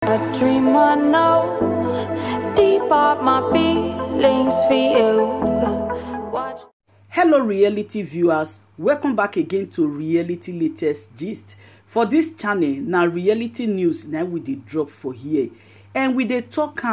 A dream I know, deep up my feelings for you. Watch. Hello reality viewers, welcome back again to Reality Latest Gist. For this channel, now reality news now we dey drop for here, and we dey talk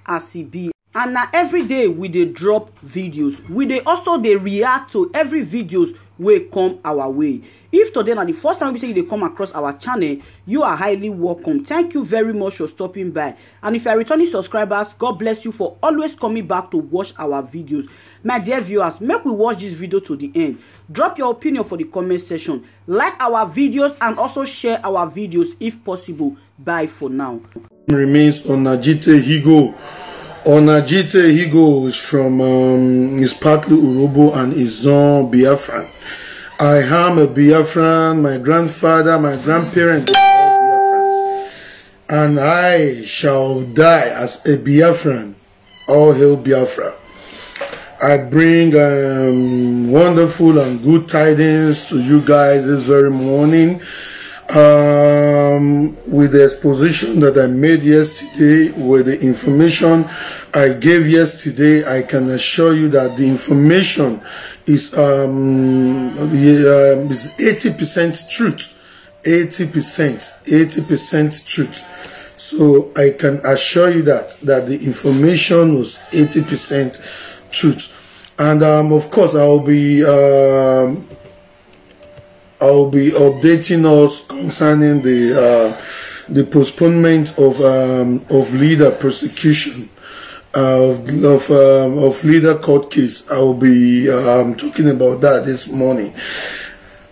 as e be. And now every day we dey drop videos. We dey also dey react to every videos wey come our way. If today na the first time we say you dey come across our channel, you are highly welcome. Thank you very much for stopping by. And if you are returning subscribers, God bless you for always coming back to watch our videos. My dear viewers, make we watch this video to the end. Drop your opinion for the comment section. Like our videos and also share our videos if possible. Bye for now. Remains Onajite Higo. Onajite Higo is from is partly Urobo and is on Biafran. I am a Biafran. My grandfather, my grandparents are all Biafrans, and I shall die as a Biafran. All hail Biafra. I bring wonderful and good tidings to you guys this very morning. With the exposition that I made yesterday, with the information I gave yesterday, I can assure you that the information is 80% truth, 80% truth. So I can assure you that the information was 80% truth. And of course I'll be updating us concerning the postponement of leader prosecution, of leader court case. I'll be talking about that this morning,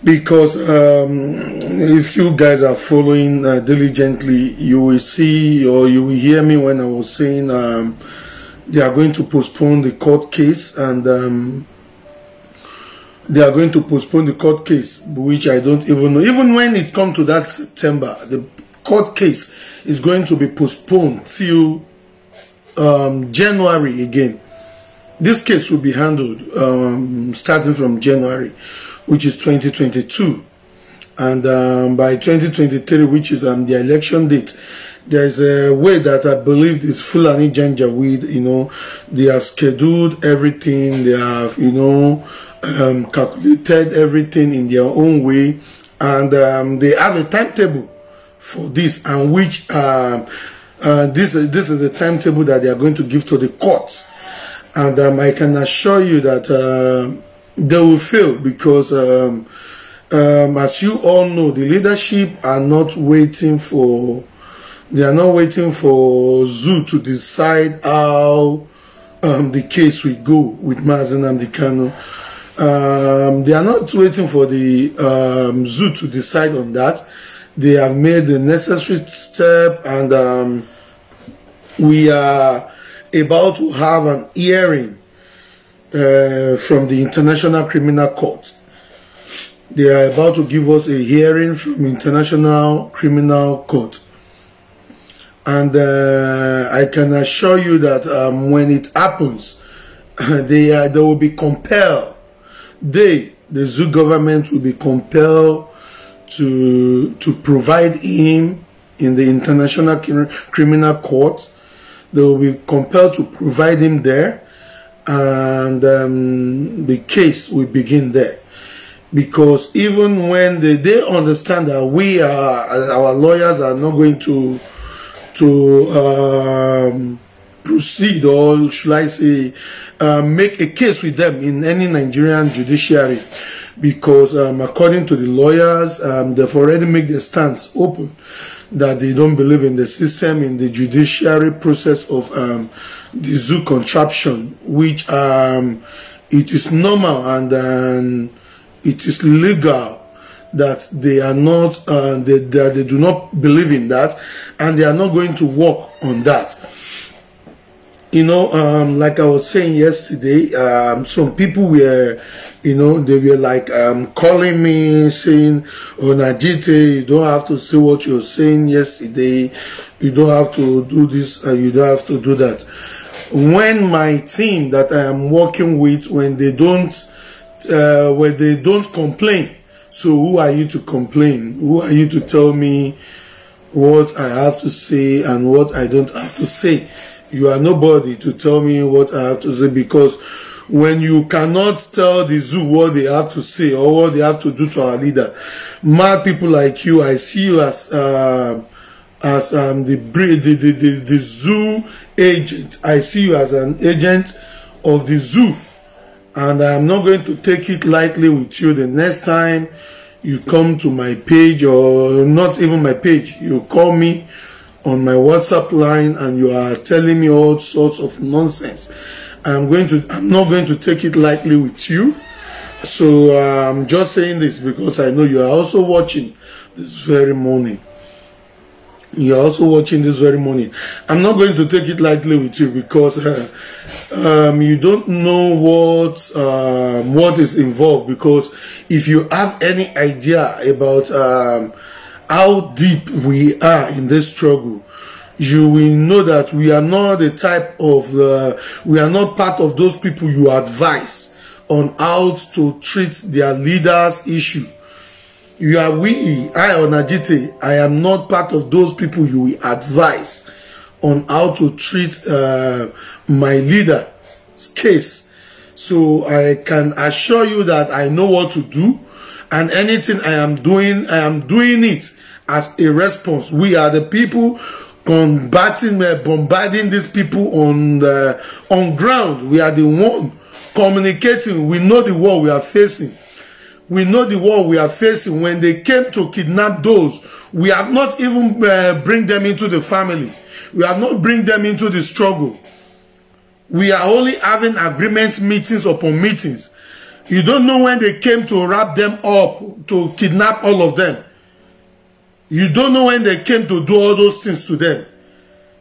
because if you guys are following diligently, you will see or you will hear me when I was saying they are going to postpone the court case, and they are going to postpone the court case, which I don't even know. Even when it comes to that September, the court case is going to be postponed till January again. This case will be handled starting from January, which is 2022. And by 2023, which is the election date, there's a way that I believe is Fulani Janjaweed, you know, they have scheduled everything, they have, you know, calculated everything in their own way, and they have a timetable for this, and which this is the timetable that they are going to give to the courts. And I can assure you that they will fail, because as you all know, the leadership are not waiting for Zoo to decide how the case will go with Mazi Nnamdi Kanu. They are not waiting for the Zoo to decide on that. They have made the necessary step, and we are about to have an hearing from the International Criminal Court. They are about to give us a hearing from International Criminal Court. And I can assure you that when it happens, they will be compelled. The Zoo government will be compelled to provide him in the International Criminal Court. They will be compelled to provide him there, and the case will begin there. Because even when they understand that our lawyers are not going to proceed, or should I say make a case with them in any Nigerian judiciary, because according to the lawyers, they've already made their stance open that they don't believe in the system, in the judiciary process of the Zoo contraption, which it is normal and it is legal that they are not, they do not believe in that, and they are not going to work on that. You know, like I was saying yesterday, some people were, you know, they were like calling me saying, "Oh, Najite, you don't have to say what you're saying yesterday. You don't have to do this. You don't have to do that." When my team that I am working with, when they don't complain, so who are you to complain? Who are you to tell me what I have to say and what I don't have to say. You are nobody to tell me what I have to say, because when you cannot tell the zoo what they have to say or what they have to do to our leader, mad people like you, I see you as the zoo agent. I see you as an agent of the zoo, and I'm not going to take it lightly with you. The next time you come to my page, or not even my page, you call me on my WhatsApp line and you are telling me all sorts of nonsense, I'm not going to take it lightly with you. So I'm just saying this because I know you are also watching this very morning. You are also watching this very morning. I'm not going to take it lightly with you because you don't know what is involved. Because if you have any idea about how deep we are in this struggle, you will know that we are not the type of we are not part of those people you advise on how to treat their leaders' issue. I, Onajite, I am not part of those people you will advise on how to treat my leader's case. So I can assure you that I know what to do, and anything I am doing it as a response. We are the people bombarding these people on ground. We are the one communicating. We know the war we are facing. We know the war we are facing. When they came to kidnap those, we have not even bring them into the family. We have not bring them into the struggle. We are only having agreement meetings upon meetings. You don't know when they came to wrap them up, to kidnap all of them. You don't know when they came to do all those things to them.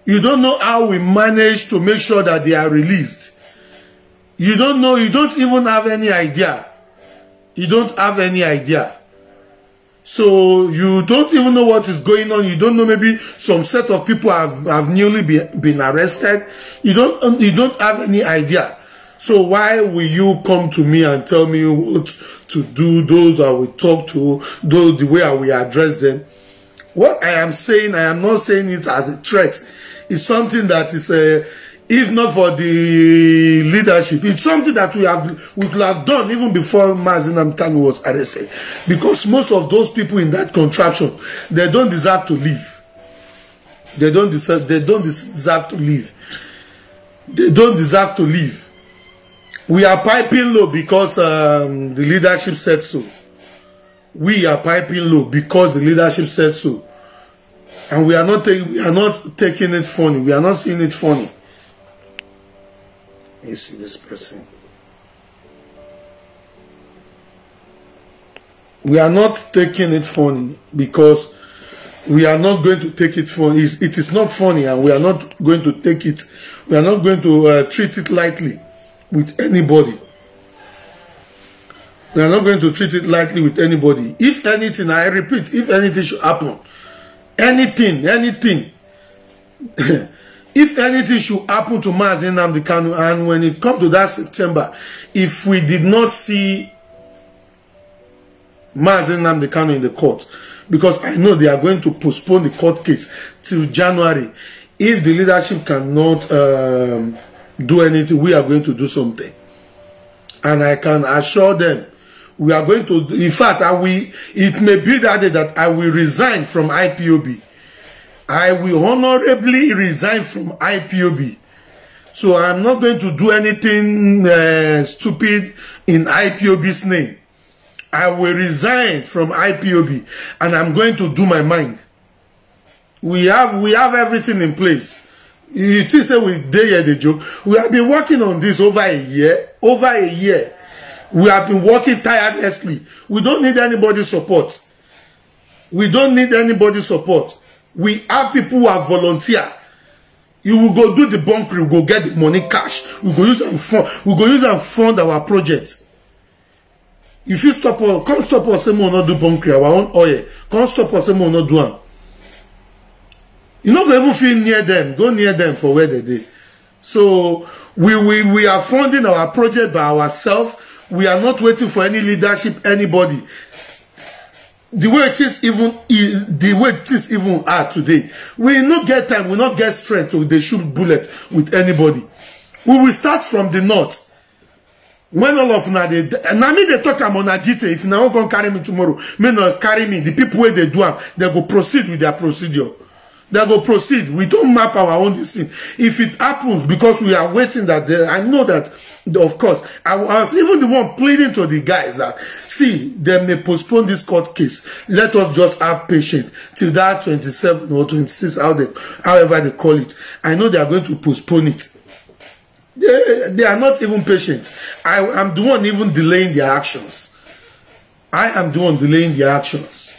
You don't know how we managed to make sure that they are released. You don't know, you don't even have any idea. You don't have any idea. So you don't even know what is going on. You don't know, maybe some set of people have newly been arrested. You don't have any idea. So why will you come to me and tell me what to do, those I will talk to, those the way I will address them? What I am saying, I am not saying it as a threat. It's something that is if not for the leadership, it's something that we could have done even before Mazi Nnamdi Kanu was arrested. Because most of those people in that contraption, they don't deserve to live. They don't deserve to live. They don't deserve to live. We are piping low because the leadership said so. We are piping low because the leadership said so. And we are not taking it funny. We are not seeing it funny. You see this person. We are not taking it funny because we are not going to take it funny. It is not funny, and we are not going to take it. We are not going to treat it lightly with anybody. We are not going to treat it lightly with anybody. If anything, I repeat, if anything should happen, anything. If anything should happen to Mazi Nnamdi Kanu, and when it comes to that September, if we did not see Mazi Nnamdi Kanu in the court, because I know they are going to postpone the court case till January. If the leadership cannot do anything, we are going to do something. And I can assure them, we are going to, in fact, it may be that day that I will resign from IPOB. I will honorably resign from IPOB. So I'm not going to do anything stupid in IPOB's name. I will resign from IPOB and I'm going to do my mind. We have everything in place. You think say we dare the joke? We have been working on this over a year. Over a year. We have been working tirelessly. We don't need anybody's support. We don't need anybody's support. We have people who are volunteer. You will go do the bunkering, we go get the money cash. We go use and fund our project. If you stop us, come stop us, say we will not do bunkering, our own oil. Come stop us, say we will not do it. You not even feel near them. Go near them for where they did. So we are funding our project by ourselves. We are not waiting for any leadership, anybody. the way it is even are today, we not get time, we not get strength to they shoot bullet with anybody. We will start from the north. When all of now they talk I'm on agite. If now gonna carry me tomorrow, may not carry me. The people where they do them, they go proceed with their procedure. They go proceed. We don't map our own thing. If it happens, because we are waiting that day, I know that, of course, I was even the one pleading to the guys that, see, they may postpone this court case. Let us just have patience till that 27 or 26, however they call it. I know they are going to postpone it. They are not even patient. I am the one even delaying their actions. I am the one delaying their actions.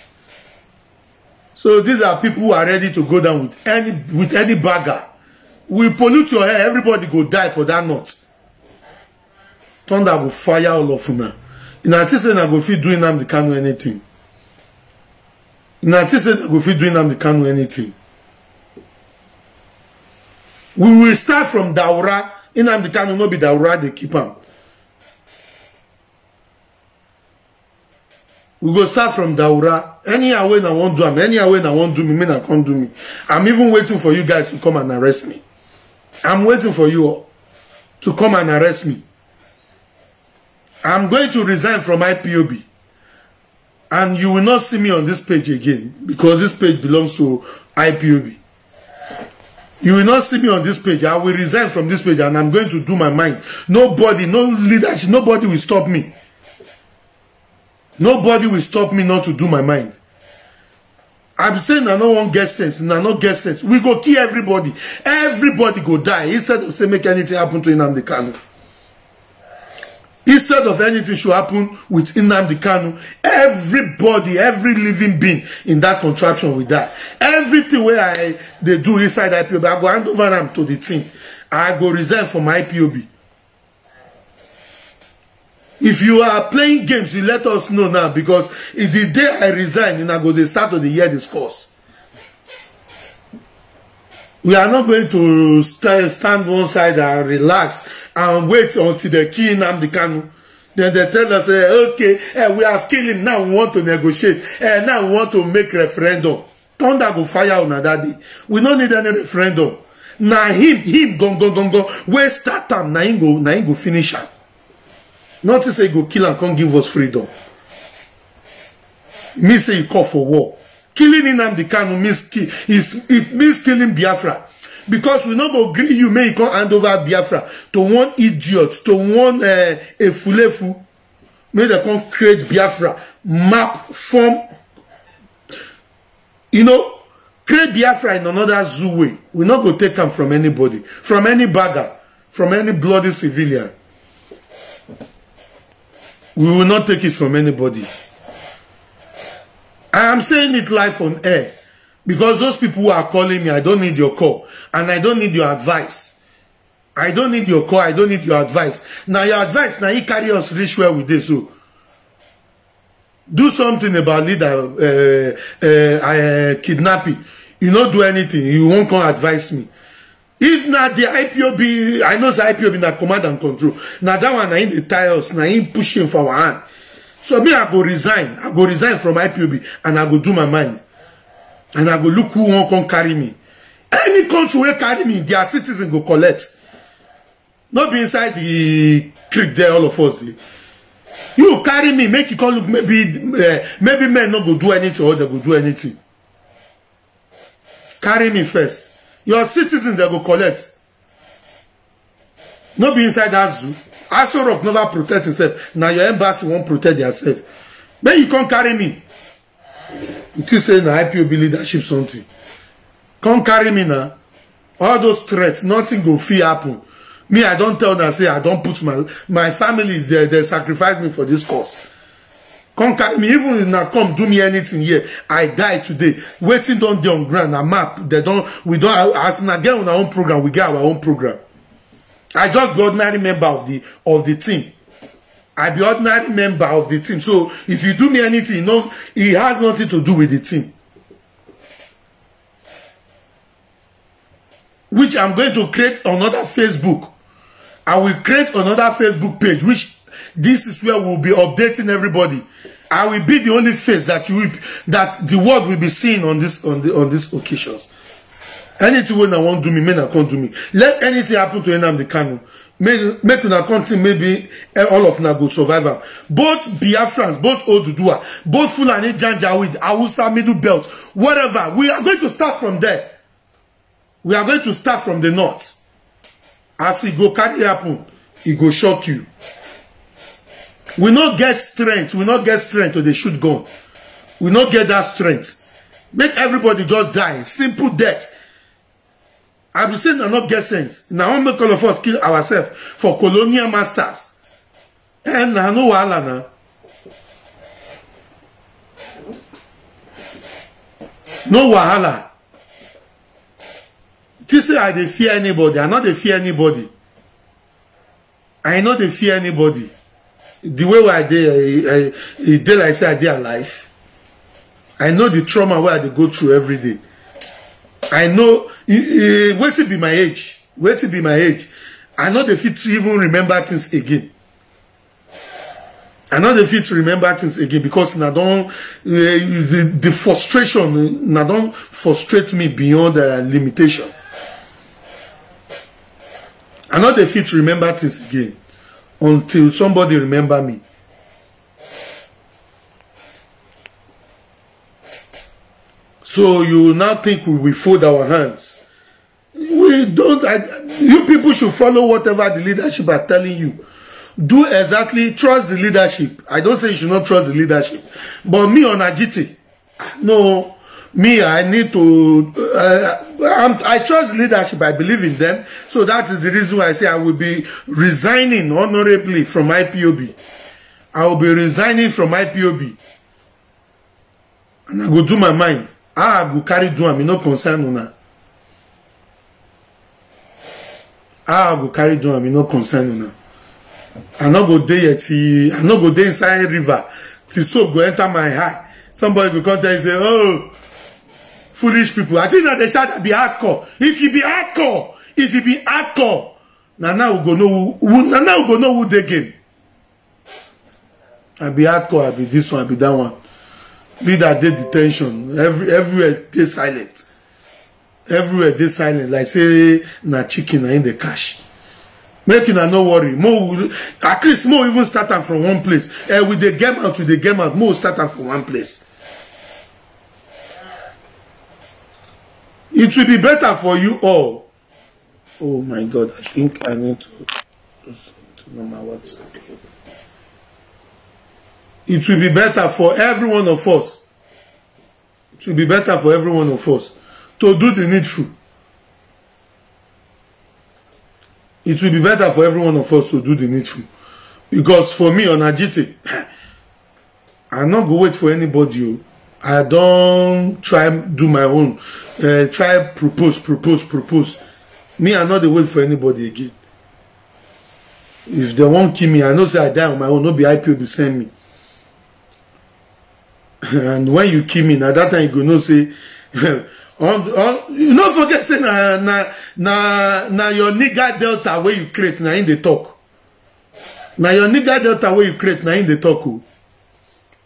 So these are people who are ready to go down with any bagger. We pollute your hair, everybody go die for that knot. Thunder will fire all of them. In anticipation, I go feel doing them the Kanu anything. In anticipation, I go feel doing them the Kanu anything. We will start from Daura. In the Kanu no be Daura, they keep them. We go start from Daura. Any way I won't do them. Any way I won't do me, I can't do me. I'm even waiting for you guys to come and arrest me. I'm waiting for you all to come and arrest me. I'm going to resign from IPOB. And you will not see me on this page again. Because this page belongs to IPOB. You will not see me on this page. I will resign from this page and I'm going to do my mind. Nobody, no leadership, nobody will stop me. Nobody will stop me not to do my mind. I'm saying I don't want get sense, and I don't get sense. We go kill everybody. Everybody go die. Instead of saying make anything happen to Nnamdi Kanu. Instead of anything should happen with Nnamdi Kanu, everybody, every living being in that contraption will die. Everything where they do inside IPOB, I go hand over them to the team. I go resign from IPOB. If you are playing games, you let us know now, because if the day I resign, then I go the start of the year discourse. We are not going to stand one side and relax and wait until they kill Nnamdi Kanu. Then they tell us, okay, we have killed him, now we want to negotiate, now we want to make referendum. Thunder go fire on that day. We don't need any referendum. Now him, go, where start time, now he go finish him. Not to say go kill and can't give us freedom. Me say you call for war. Killing Nnamdi Kanu means killing Biafra. Because we not go agree you may come hand over Biafra to one idiot, to one a fulefu. May they come create Biafra, map, form. You know, create Biafra in another zoo way. We not go take them from anybody, from any bagger, from any bloody civilian. We will not take it from anybody. I am saying it live on air. Because those people who are calling me, I don't need your call. And I don't need your advice. I don't need your call, I don't need your advice. Now your advice, now you carry us reach where we did. So do something about leader kidnapping. You not do anything. You won't come advise me. If not the IPOB, I know the IPOB na command and control. Now that one, I in the tires, now in pushing for our hand. So me, I go resign. I go resign from IPOB and I go do my mind. And I go look who won't come carry me. Any country will carry me, their citizens go collect. Not be inside the creek there, all of us. You carry me, make you come look, maybe men not go do anything or they go do anything. Carry me first. Your citizens, they go collect. Not be inside that zoo. Aso Rock never protect himself. Now your embassy won't protect yourself. Then you can't carry me. You still say na IPOB leadership something. Can't carry me now. All those threats, nothing go free happen. Me, I don't tell them, say I don't put my family, they sacrifice me for this cause. Can't carry me, even if now come do me anything here. I die today. Waiting down there on ground, a map. We don't, as in again on our own program, we get our own program. I just be ordinary member of the team. I be ordinary member of the team. So if you do me anything, you know, it has nothing to do with the team. Which I'm going to create another Facebook. I will create another Facebook page, which this is where we'll be updating everybody. I will be the only face that that the world will be seeing on these occasions. Anything when I want to do me, men I can't do me. Let anything happen to Nnamdi Kanu. Make una country, maybe all of them go survive. Both Biafrans, both Oduduwa, both Fulani Janjaweed, Hausa, Middle Belt, whatever. We are going to start from there. We are going to start from the north. As we go carry happen, it go shock you. We not get strength. We not get strength to the shoot gun. We not get that strength. Make everybody just die. Simple death. I be saying I not get sense. Now I make all of us kill ourselves for colonial masters. And I know wahala na. No wahala. This say I dey fear anybody. I not dey fear anybody. I not dey fear anybody. The way where I dey like say I dey alive. I know the trauma where I dey go through every day. I know wait to be my age. Wait to be my age. I know the fit to even remember things again. I know the fit to remember things again because now don't the frustration now don't frustrate me beyond limitation. I know the fit to remember things again until somebody remember me. So you now think we will fold our hands. We don't. You people should follow whatever the leadership are telling you. Do exactly, trust the leadership. I don't say you should not trust the leadership. But me on Ajiti, no, me, I need to, I trust the leadership. I believe in them. So that is the reason why I say I will be resigning honorably from IPOB. I will be resigning from IPOB. And I go do my mind. I go carry do am, no concern una. I go carry do am, no concern una. I no go dey I no go dey inside river till soap go enter my eye. Somebody will come there and say, oh, foolish people. I think that they shout that be hardcore. If you be hardcore, now we go know who they game. I be hardcore, I be this one, I be that one. Leader dey detention. Everywhere they silent. Everywhere they silent. Like say na chicken in the cash. Making a no worry. More at least more even start from one place. With the game out, more start from one place. It will be better for you all. Oh my God, I think I need to know my WhatsApp. It will be better for every one of us. It will be better for every one of us to do the needful. It will be better for every one of us to do the needful. Because for me on Ajiti, I not go wait for anybody. I don't try do my own. Try propose. Me, I not dey wait for anybody again. If they won't kill me, I know say I die on my own. No be IPOB send me. And when you kill me, now that time you go know say, you don't forget say na your nigga delta where you create na in the talk. Now your nigga delta where you create na in the talk.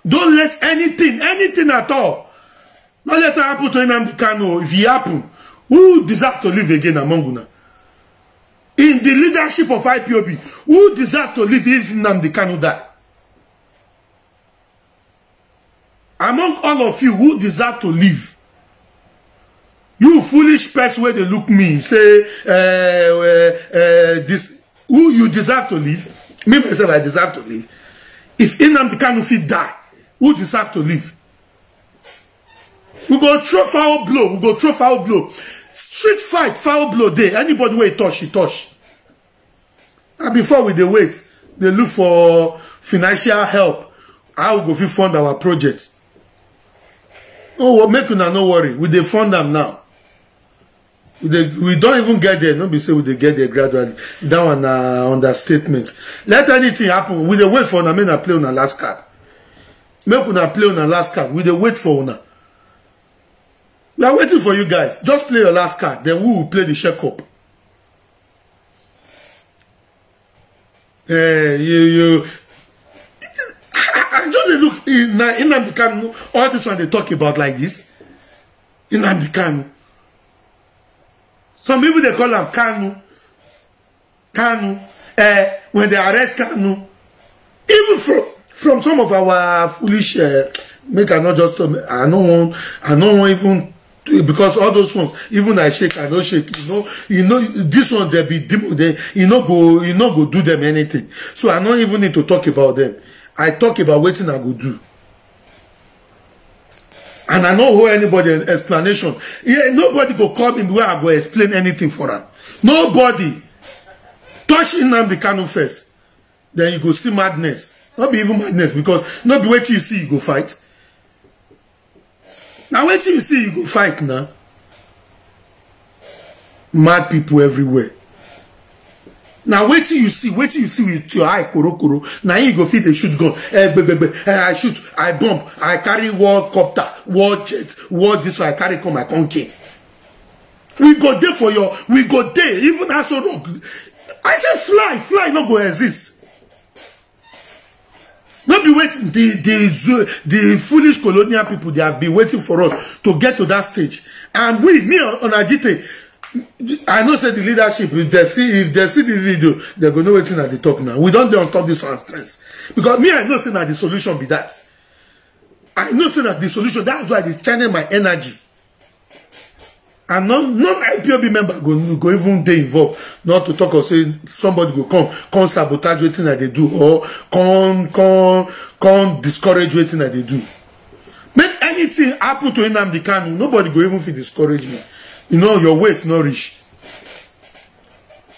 Don't let anything at all. Not let it happen to Nnamdi Kanu. If it happen, who deserve to live again among una? In the leadership of IPOB, who deserve to live if Nnamdi Kanu die? Among all of you, who deserve to live? You foolish person where they look me, say, this, who you deserve to live? Me myself, I deserve to live. If Nnamdi Kanu fit die, who deserve to live? We go throw foul blow. Street fight, foul blow there. Anybody where he touch. And before we dey wait, they look for financial help. How we go fit fund our projects? Oh, make una no worry. We dey fund them now. We don't even get there. No be say we dey get there gradually. That one understatement. Let anything happen. We dey wait for una. Make una play una last card. Make una play una last card. We dey wait for una. We are waiting for you guys. Just play your last card. Then we will play the check up. I just look. Nnamdi Kanu, all this one they talk about like this. Nnamdi Kanu. Some people they call him Kanu. When they arrest Kanu, even from some of our foolish make I not just I don't want even, because all those ones, even I shake, I don't shake, you know this one they be demo, they go do them anything. So I don't even need to talk about them. I talk about what I go do. And I don't owe anybody an explanation. Yeah, nobody go call me where I go explain anything for her. Nobody. Touch Nnamdi Kanu first. Then you go see madness. Not be even madness, because not be wait till you see you go fight. Now wait till you see you go fight now. Mad people everywhere. Now wait till you see with your eye koro. Now you go feed the shoot gun. I shoot, I bomb, I carry war copter, war jet, war this one, I carry come, I can't kill. We go there for your, we go there, even as a rock. I said fly not go exist. Not be waiting. The foolish colonial people, they have been waiting for us to get to that stage. And me on Agite, I know say the leadership, if they see this video, they're going to know waiting at the talk now. We don't on top this one stress. Because me, I know say that the solution be that. I know say that the solution, that's why I channel my energy. And non-IPOB member go even dey involved, not to talk or say somebody go come sabotage wetin that they do, or come discourage wetin that they do. Make anything happen to Nnamdi Kanu, nobody go even feel discourage me. You know your waist not reach.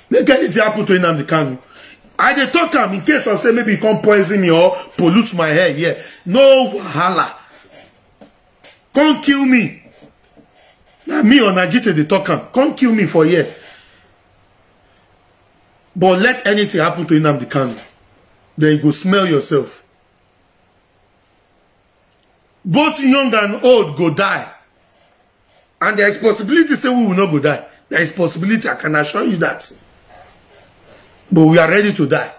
Make anything happen to Nnamdi Kanu. I dey talk am in case of say maybe he come poison me or pollute my hair. Yeah, no wahala. Come kill me. Now me on Agite they talk am. Come kill me for here. But let anything happen to Nnamdi Kanu. Then you go smell yourself. Both young and old go die. And there is possibility say we will not go die. There is possibility, I can assure you that. But we are ready to die.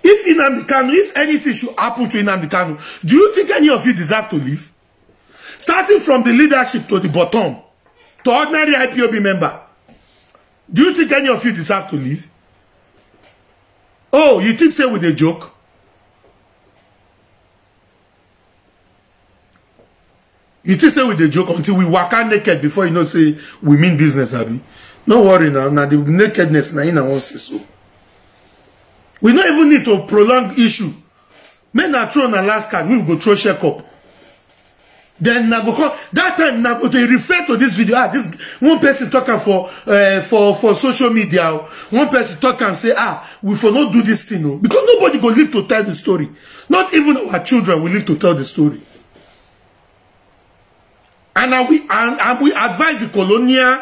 If Nnamdi Kanu, if anything should happen to Nnamdi Kanu, do you think any of you deserve to live? Starting from the leadership to the bottom, to ordinary IPOB member, do you think any of you deserve to live? Oh, you think say with a joke? You think say with a joke until we walk out naked before you know say we mean business, Abi? No worry now. Now the nakedness now in won't say so. We don't even need to prolong issue. Men are thrown Alaska, we will go throw check up. Then now go call that time now go to refer to this video. This one person talking for social media. One person talk and say, we for not do this thing, no, because nobody go live to tell the story. Not even our children will live to tell the story. And we advise the colonial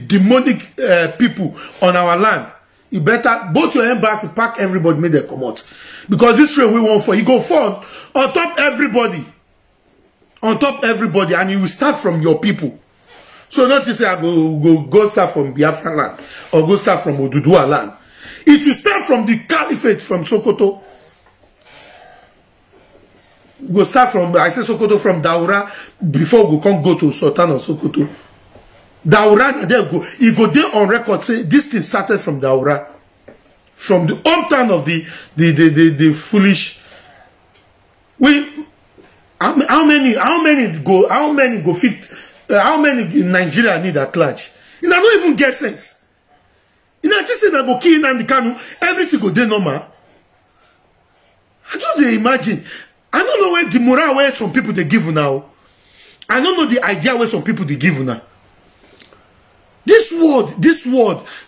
demonic people on our land. You better both your embassy pack everybody, make them come out, because this rain we want for you go fall on top everybody. On top everybody, and you will start from your people. So not to say I go start from Biafra land or go start from Oduduwa land. It will start from the caliphate from Sokoto. Go start from, I say Sokoto, from Daura before we can go to Sultan of Sokoto. Daura, there go. You go there on record say this thing started from Daura, from the hometown of the foolish. How many go fit? How many in Nigeria need at large? You know, I don't even get sense. You know, this thing that go kill Nnamdi Kanu, everything go there normal. I just imagine. I don't know where the morale where some people they give now. I don't know the idea where some people they give now. This world,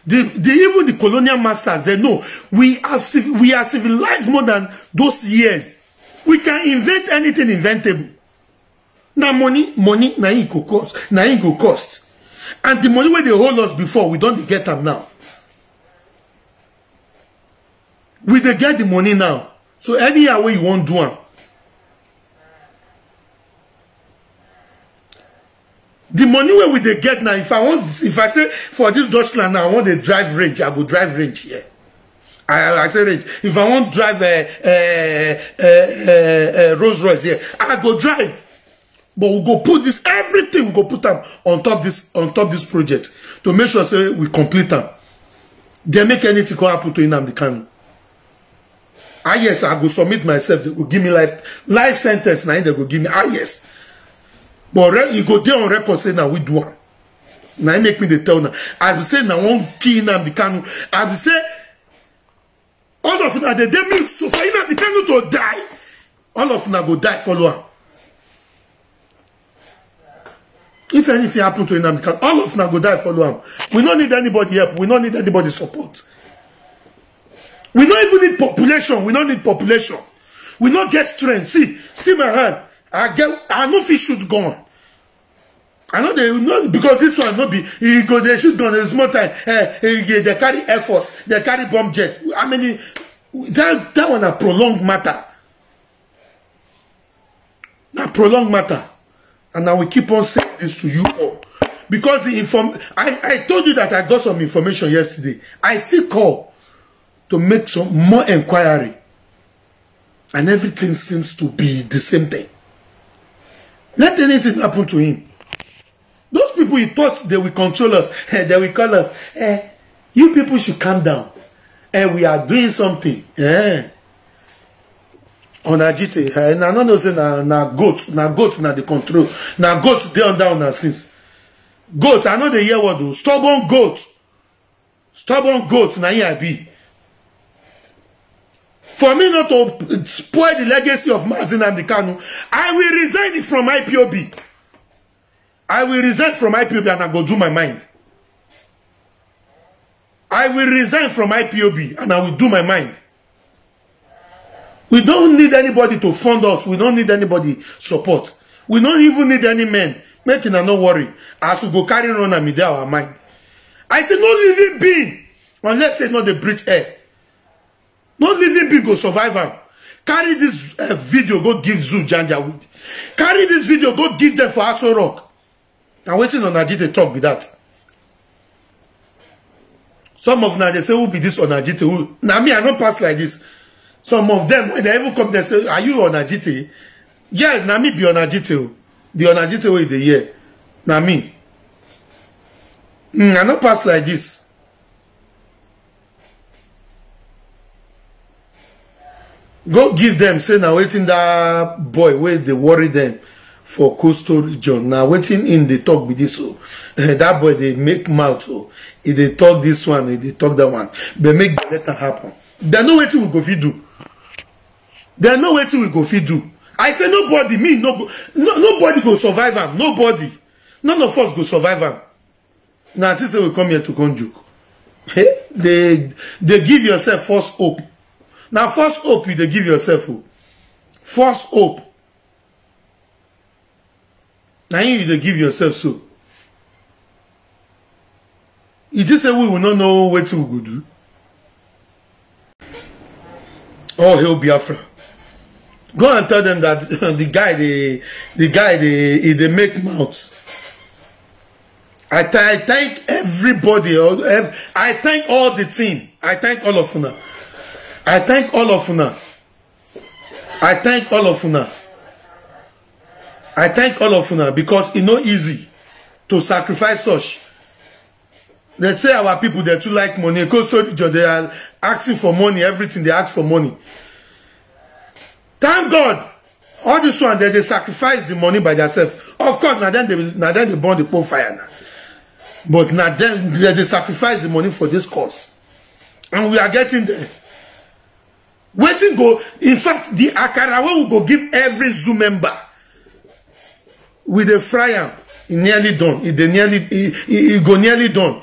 even the colonial masters, they know we are civilized more than those years. We can invent anything inventable. Now money, now it go cost. Now it go cost. And the money where they hold us before, we don't get them now. We they get the money now. So any way you want to do them. The money where we they get now, if I say for this Dutchland now, I want to drive range, I go drive range here. I say range. If I want to drive Rolls Royce here, I go drive. But we go put this, everything we go put them on top this project to make sure say we complete them. They make anything go happen to Nnamdi Kanu. Yes, I go submit myself. They go give me life sentence. Now they go give me yes. But you go there on record say now we do one. Now make me the tell now. I will say now one key Nnamdi Kanu. I will say all of them they mean so for Nnamdi Kanu to die. All of them go die follow him. If anything happen to Nnamdi Kanu, all of them go die follow him. We don't need anybody help. We don't need anybody support. We don't even need population. We don't need population. We don't get strength. See my hand. I know fish shoot gun. I know they not because this one not be they shoot gun. There's more time. They carry Air Force. They carry bomb jet. How many? That one a prolonged matter. A prolonged matter. And now we keep on saying this to you all because the I told you that I got some information yesterday. I still call to make some more inquiry, and everything seems to be the same thing. Let anything happen to him. Those people he thought they will control us, they will call us. You people should calm down. We are doing something. On agite, na no say na goat na the control. Na goat they on down na since. Goat, I know they hear what do. Stubborn goat na here be. For me not to spoil the legacy of Nnamdi Kanu, I will resign from IPOB. I will resign from IPOB and I go do my mind. I will resign from IPOB and I will do my mind. We don't need anybody to fund us. We don't need anybody support. We don't even need any men. Making a no worry. As we go carry on and media our mind. I say no living being. Unless say not the breathe air. No living being go survive them. Carry this video, go give Zoo Janja with. Carry this video, go give them for Aso Rock. I'm waiting on Ajite talk with that. Some of them they say who be this on Ajite? Now me I don't pass like this. Some of them, when they even come, they say, are you on Ajite? Yeah, na me be on Ajite. Be on Ajite way the year. Na me. I don't pass like this. Go give them, say, now waiting that boy, where they worry them for coastal region. Now waiting in the talk with this. So, that boy, they make mouth. So, if they talk this one, if they talk that one, they make the letter happen. They know what we go fit do. They know what we go fit do. I say nobody, me, nobody go survive them. Nobody. None of us go survive them. Now, this say we come here to come joke. Hey, they give yourself false hope. Now, false hope, they give yourself. False hope. Now, you they give yourself so. You just say we will not know what we will do. Oh, he'll Biafra. Go and tell them that the guy they make mouths. I thank everybody. I thank all the team. I thank all of you. I thank all of you. I thank all of you. I thank all of you because it's not easy to sacrifice such. Let's say our people they too like money. Because they are asking for money, everything they ask for money. Thank God, all this one they sacrifice the money by themselves. Of course, now then they burn the poor fire now. But now then they sacrifice the money for this cause, and we are getting there. Waiting go. In fact, the akara will go give every Zoo member with a fryer. It nearly done. It go nearly done.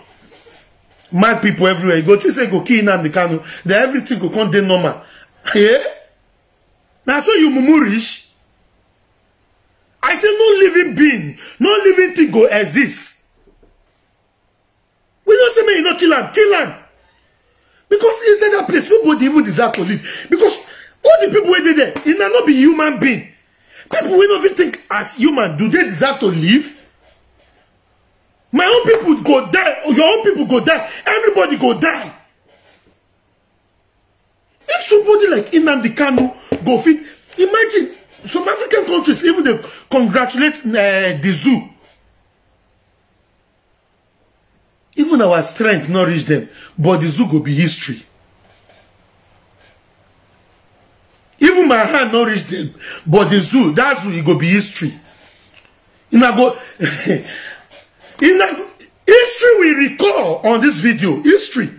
Mad people everywhere. You go to say go kill Nnamdi Kanu. Then everything go come down normal. Yeah. Now so you mumurish. I say no living being, no living thing go exist. We don't say me you not kill him. Because inside that place, nobody even deserve to live. Because all the people who are there, it may not be human being. People who don't even think as human, do they deserve to live? My own people go die, your own people go die, everybody go die. If somebody like Nnamdi Kanu go fit, imagine some African countries even they congratulate the zoo. Even our strength not reach them, but the zoo go be history. Even my hand not reach them, but the zoo, that zoo, it go be history. In a go, in a history we recall on this video. History.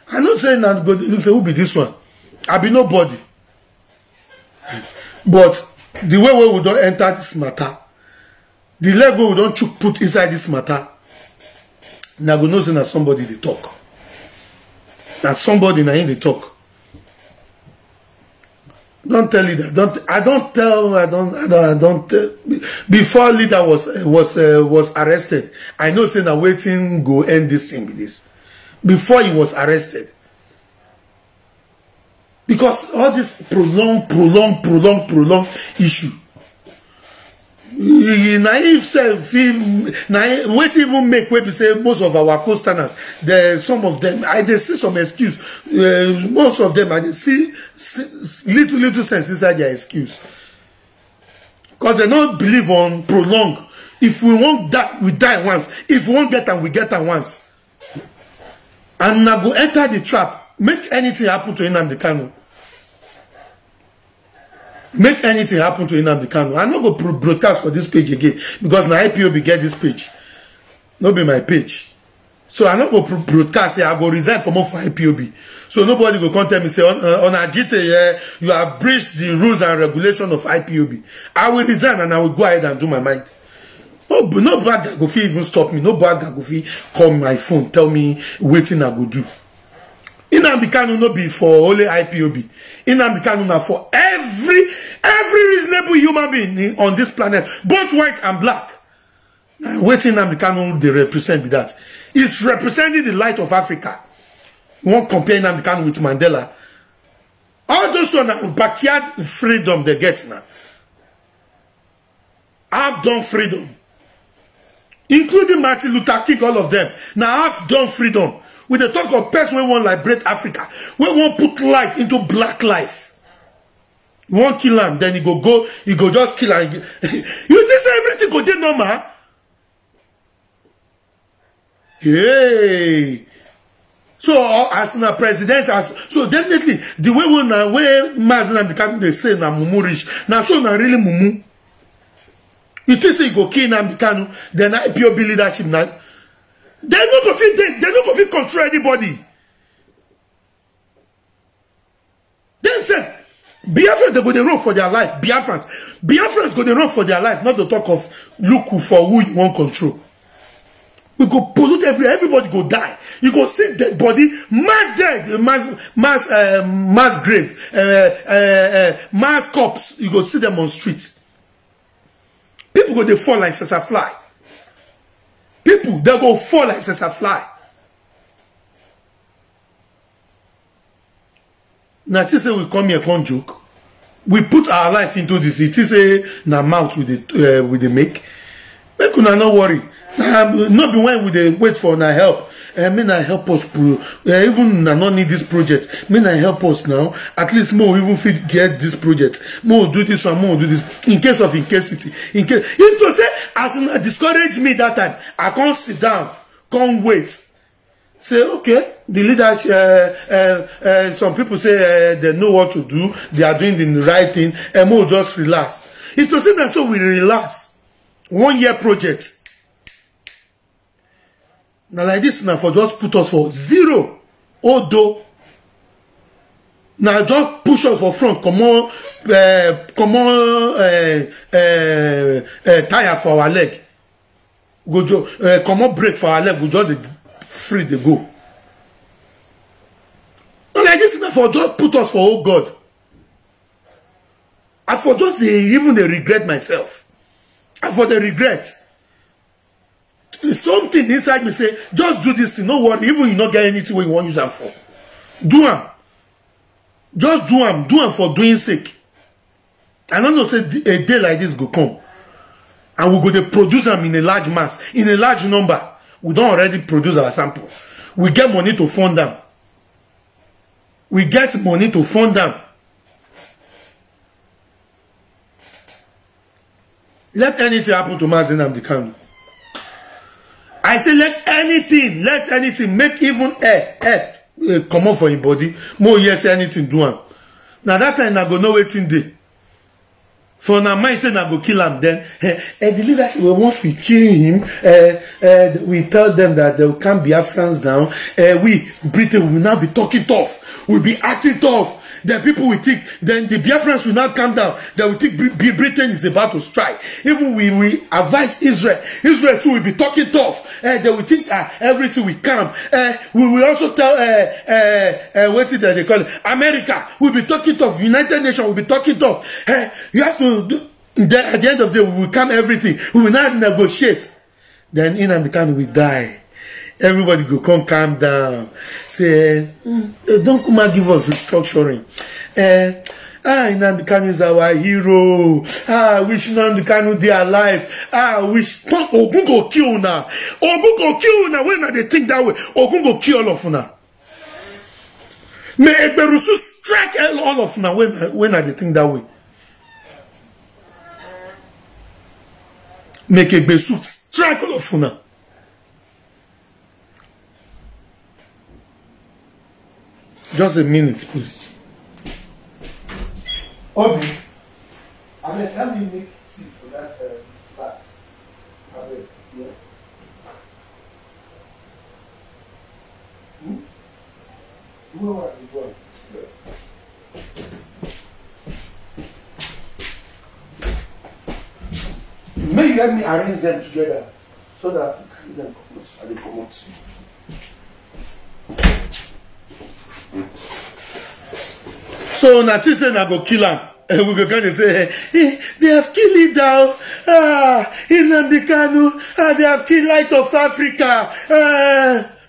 I'm not saying that, but you say who be this one? I be nobody. But the way we don't enter this matter, the leg we don't put inside this matter, now go know say na somebody they talk. Now somebody na in they talk. Don't tell leader. I don't tell. Before leader was arrested, I know saying that waiting go end this thing with this. Before he was arrested, because all this prolonged issue. Naive self, what even make way to say most of our co-standers, some of them, they see some excuse. Most of them, I see little sense inside their excuse. Because they don't believe on prolong. If we want that, we die once. If we won't get them, we get them once. And now go enter the trap. Make anything happen to Nnamdi Kanu. Make anything happen to Nnamdi Kanu. I'm not going to broadcast for this page again because my IPOB get this page. Not be my page. So I'm not going to broadcast here. I go resign come off for IPOB. So nobody will come tell me say on Ajite you have breached the rules and regulations of IPOB. I will resign and I will go ahead and do my mind. No bad guy go fit even stop me. No bad guy go fit call my phone, tell me waiting I go do. Nnamdi Kanu no be for only IPOB. Nnamdi Kanu na for every reasonable human being on this planet, both white and black. Now, waiting Nnamdi Kanu they represent with that. It's representing the light of Africa. You won't compare Nnamdi Kanu with Mandela. All those on backyard freedom they get now. I've done freedom. Including Martin Luther King, all of them. Now I've done freedom. With the talk of person we want to liberate Africa. We want to put light into black life. You want to kill him, then he go just kill him. You think everything go get normal? Hey. So as a president, so definitely the way we na way Mazen and the captain they say na mumu rich. Now so na really mumu. You think say you go kill Nnamdi Kanu, then IPOB leadership now. They're not going to control anybody. Themselves, Biafrans, they go to run for their life. Biafrans go to run for their life, not to talk of look for who you want control. We go pollute everybody go die. You go see dead body, mass dead, mass grave, mass corpse. You go see them on streets. People go to fall like Sasa fly. People, they go fall like Sasa fly. Now, this say we come here, come joke. We put our life into this. It is a na mouth with the make. Make una no worry. Not be when we dey wait for na help. May na help us. Even na not need this project. May na help us now. At least more even fit get this project. More do this one. More do this. In case of incasity. In case if to say as una discourage me that time, I can't sit down. Can't wait. Say okay. The leaders. Some people say they know what to do. They are doing the right thing. And more just relax. If to say that so we relax. 1 year project. Now like this now for just put us for zero. Although now just push us for front. Come on tire for our leg. Go come on break for our leg. We just free the go. Now like this now for just put us for oh God. I for just even the regret myself. I for the regret. Something inside me say, just do this thing, no worry, even you not get anything where you want to use them for. Do them. Just do them. Do them for doing sake. I don't know, say a day like this go come. And we go to produce them in a large mass, in a large number. We don't already produce our sample. We get money to fund them. We get money to fund them. Let anything happen to Mazi Nnamdi Kanu. I say let anything, make even air come up for your body. More yes, anything do am. Now that time I go know waiting day. For now, mind say I go kill him. Then the leadership, once we kill him, we tell them that they can't be Biafrans now. We Britain will now be talking tough. We'll be acting tough. Then people will think, then the Biafrans will not calm down. They will think Britain is about to strike. Even we advise Israel. Israel too will be talking tough. They will think everything will calm. We will also tell what is that they call it? America will be talking tough. United Nations will be talking tough. You have to do, at the end of the day we will calm everything. We will not negotiate. Then Nnamdi Kanu will die. Everybody go come calm down. Say, don't come and give us restructuring. Nnamdi Kanu is our hero. Wish Nnamdi Kanu dey alive. Wish Ogun go kill una. Ogun go kill una. When they think that way, Ogun go kill all of una. May Egberusu strike all of una when they think that way. Make Egberusu strike all of una. Just a minute, please. Obi, I mean, let me make tea for that flat. I mean, yeah. Who are you going? May you let me arrange them together so that we can come out. So Nathan I go kill him. We go kind of say, they have killed it down. Nnamdi Kanu, they have killed Light of Africa.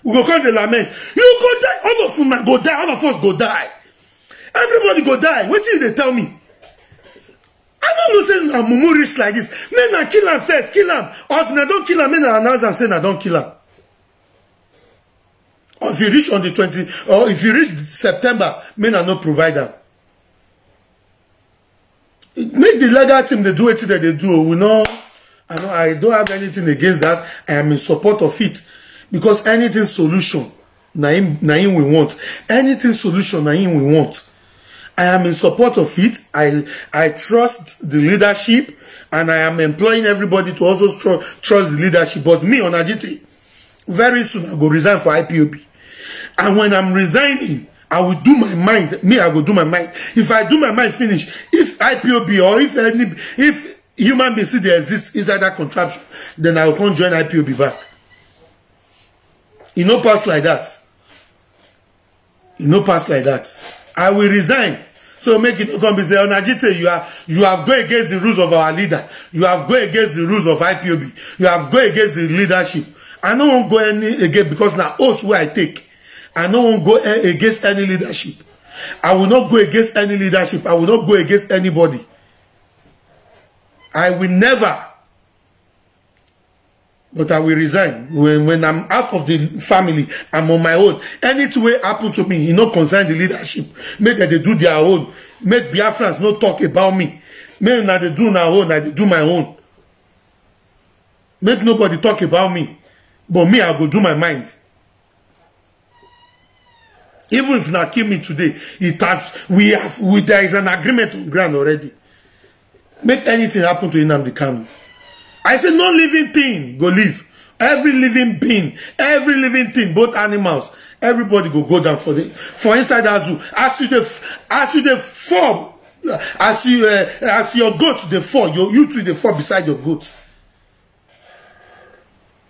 We go kind of lament. You go die. All of them go die. All of us go die. Everybody go die. What did they tell me? I don't know say Mumu rich like this. Men I kill him first. Kill him. Or if I don't kill him, men I announce and say I don't kill him. Or if you reach on the 20th, or if you reach September, men are not provider. Make the legal team they do it that they do. We know, I don't have anything against that. I am in support of it. Because anything solution, Naim we want. Anything solution, Naim we want. I am in support of it. I trust the leadership, and I am employing everybody to also trust the leadership. But me on Ajiti, very soon I go resign for IPOB. And when I'm resigning, I will do my mind. Me, I will do my mind. If I do my mind finish, if IPOB or if human beings see they exist inside that contraption, then I will come join IPOB back. You know, pass like that. You know, pass like that. I will resign. So make it come be say, Onajite, you have gone against the rules of our leader. You have gone against the rules of IPOB. You have gone against the leadership. I don't want to go again because now oath where I take. I don't want to go against any leadership. I will not go against any leadership. I will not go against anybody. I will never. But I will resign. When I'm out of the family, I'm on my own. Anything will happen to me, it not concern the leadership. Make that they do their own. Make Biafrans not talk about me. Make that they do their own, I do my own. Make nobody talk about me. But me, I go do my mind. Even if not kill me today, there is an agreement on ground already. Make anything happen to Nnamdi Kanu. I say no living thing go live. Every living being, every living thing, both animals, everybody go down for inside that zoo. As you the fall, as your goat they fall, you two they fall beside your goat.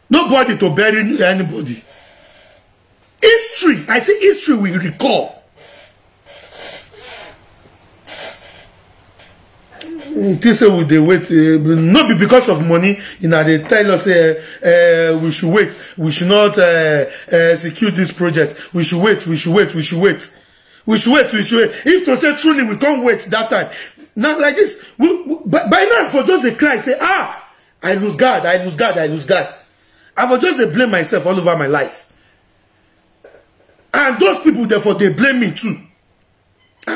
Nobody to bury anybody. History, I say history will recall. This will they wait, not be because of money. They tell us we should wait. We should not secure this project. We should wait. We should wait. We should wait. We should wait. We should wait. If to say truly we can't wait that time. Not like this. By now, for just the cry, say, I lose God. I lose God. I lose God. I will just blame myself all over my life. And those people, therefore, they blame me too.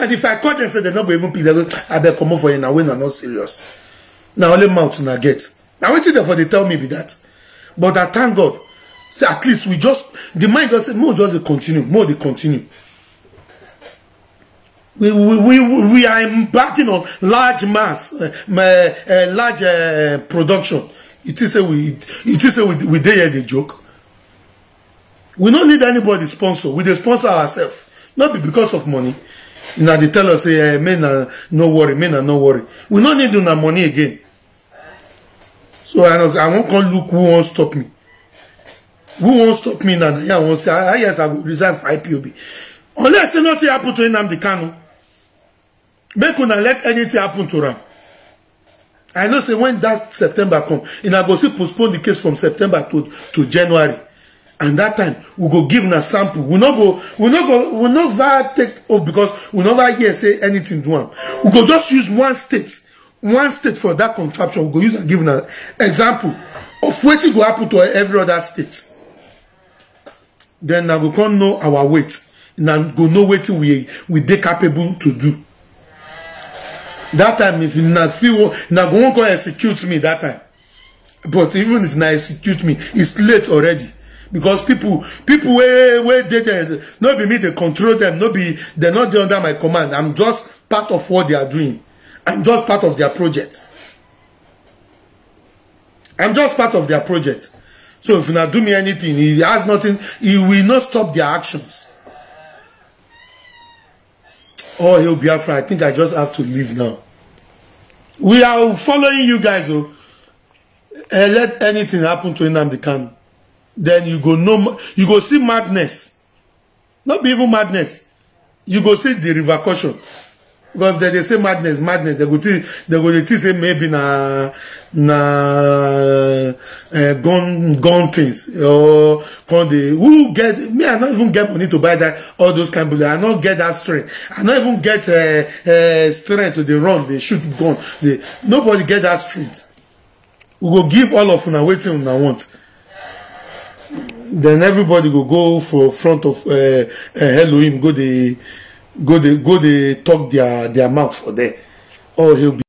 And if I call them, say they're not going to even pick, they go, I better come over for you now when I'm not serious. Now only mouth na get. Now waiting there for they tell me be that. But I thank God. So at least we just, the mind just say, more just continue, more they continue. We are embarking on large mass, large production. It is a we dare hear the joke. We don't need anybody sponsor. We dey sponsor ourselves. Not because of money. Now they tell us, hey, men are no worry, men are no worry. We don't need no money again. So I won't come look who won't stop me. Who won't stop me now? I won't say, yes, I will resign for IPOB. Unless nothing happen to Nnamdi Kanu. Make una let anything happen to them. I know say when that September come, and I go see postpone the case from September to January. And that time we go give a sample. We never take off because we never hear say anything to them. We go just use one state for that contraption. We go use and give an example of what will happen to every other state. Then I go come know our weight. And go know what we they capable to do. That time, if you not feel, now go on execute me that time. But even if not execute me, it's late already. Because people where they not be me, they control them, they're not under my command. I'm just part of what they are doing. I'm just part of their project. I'm just part of their project. So if you not do me anything, he has nothing, he will not stop their actions. Oh, he'll be afraid. I think I just have to leave now. We are following you guys, oh. Let anything happen to Nnamdi Kanu. Then you go no, you go see madness. Not be even madness. You go see the repercussion. Because they say madness, they go say maybe gun things or who get me. I not even get money to buy that all those kind of bullets. I not get that strength. I not even get strength to the run. They shoot gun. Nobody get that strength. We go give all of una waiting una want. Then everybody go for front of Elohim. Go they talk their mouth for there. Oh, he'll be